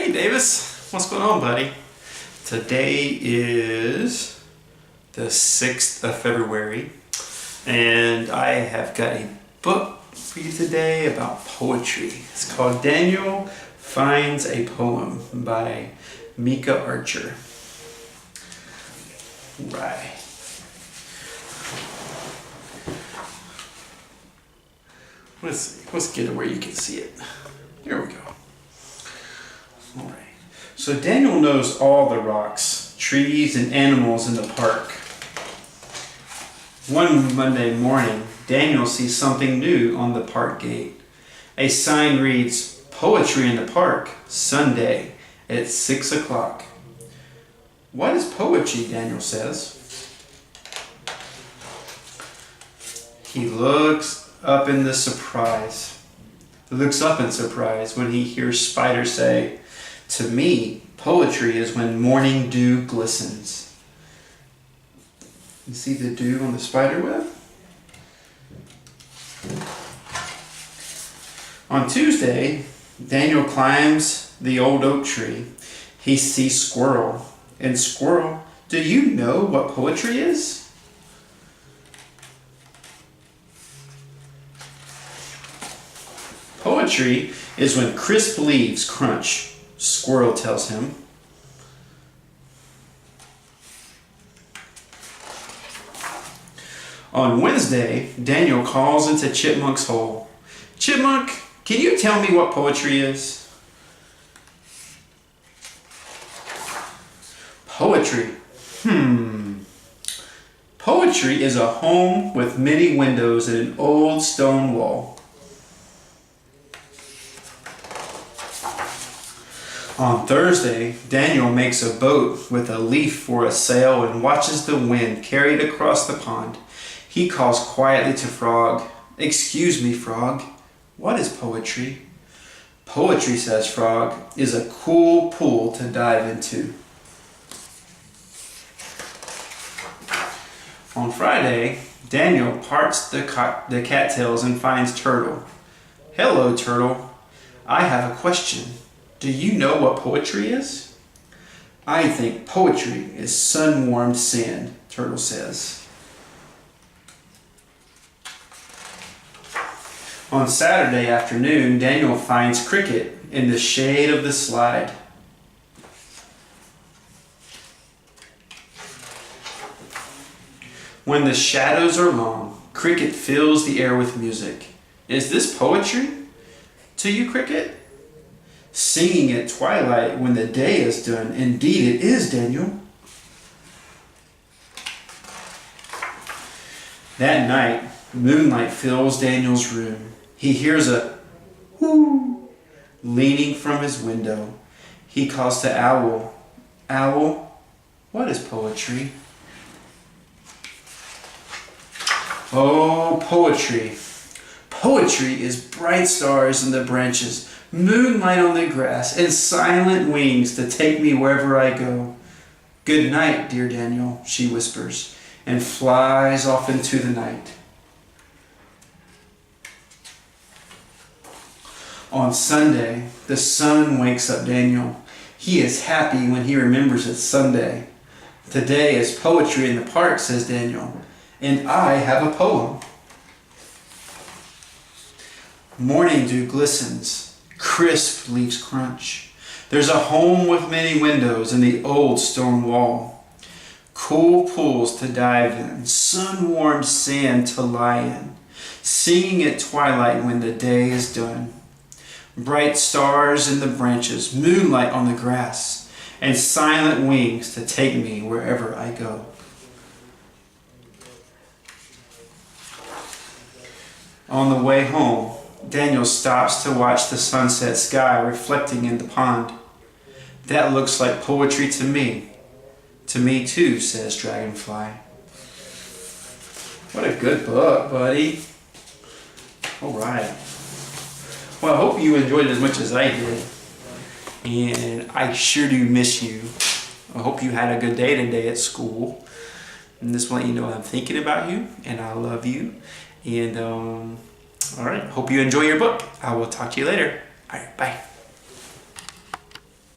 Hey Davis, what's going on, buddy? Today is the 6th of February, and I have got a book for you today about poetry. It's called Daniel Finds a Poem by Mika Archer. Right. Let's see. Let's get it where you can see it. Here we go. All right. So Daniel knows all the rocks, trees, and animals in the park. One Monday morning, Daniel sees something new on the park gate. A sign reads, "Poetry in the Park, Sunday at 6 o'clock. "What is poetry?" Daniel says. He looks up in surprise when he hears Spider say, "To me, poetry is when morning dew glistens." You see the dew on the spider web? On Tuesday, Daniel climbs the old oak tree. He sees Squirrel. And Squirrel, do you know what poetry is? Poetry is when crisp leaves crunch, Squirrel tells him. On Wednesday, Daniel calls into Chipmunk's hole. "Chipmunk, can you tell me what poetry is?" Poetry. Poetry is a home with many windows and an old stone wall. On Thursday, Daniel makes a boat with a leaf for a sail and watches the wind carry it across the pond. He calls quietly to Frog. "Excuse me, Frog, what is poetry?" "Poetry," says Frog, "is a cool pool to dive into." On Friday, Daniel parts the cattails and finds Turtle. "Hello, Turtle. I have a question. Do you know what poetry is?" "I think poetry is sun-warmed sand," Turtle says. On Saturday afternoon, Daniel finds Cricket in the shade of the slide. When the shadows are long, Cricket fills the air with music. "Is this poetry to you, Cricket?" "Singing at twilight when the day is done. Indeed it is, Daniel." That night, moonlight fills Daniel's room. He hears a whoo leaning from his window. He calls to Owl. "Owl, what is poetry?" "Oh, poetry. Poetry is bright stars in the branches, moonlight on the grass, and silent wings to take me wherever I go. Good night, dear Daniel," she whispers, and flies off into the night. On Sunday, the sun wakes up Daniel. He is happy when he remembers it's Sunday. "Today is poetry in the park," says Daniel, "and I have a poem." Morning dew glistens, crisp leaves crunch. There's a home with many windows and the old stone wall. Cool pools to dive in, sun-warmed sand to lie in. Singing at twilight when the day is done. Bright stars in the branches, moonlight on the grass, and silent wings to take me wherever I go. On the way home, Daniel stops to watch the sunset sky reflecting in the pond. "That looks like poetry to me." "To me too," says Dragonfly. What a good book, buddy. All right. Well, I hope you enjoyed it as much as I did. And I sure do miss you. I hope you had a good day today at school. And just want you to know I'm thinking about you and I love you. And all right, hope you enjoy your book. I will talk to you later. All right, bye.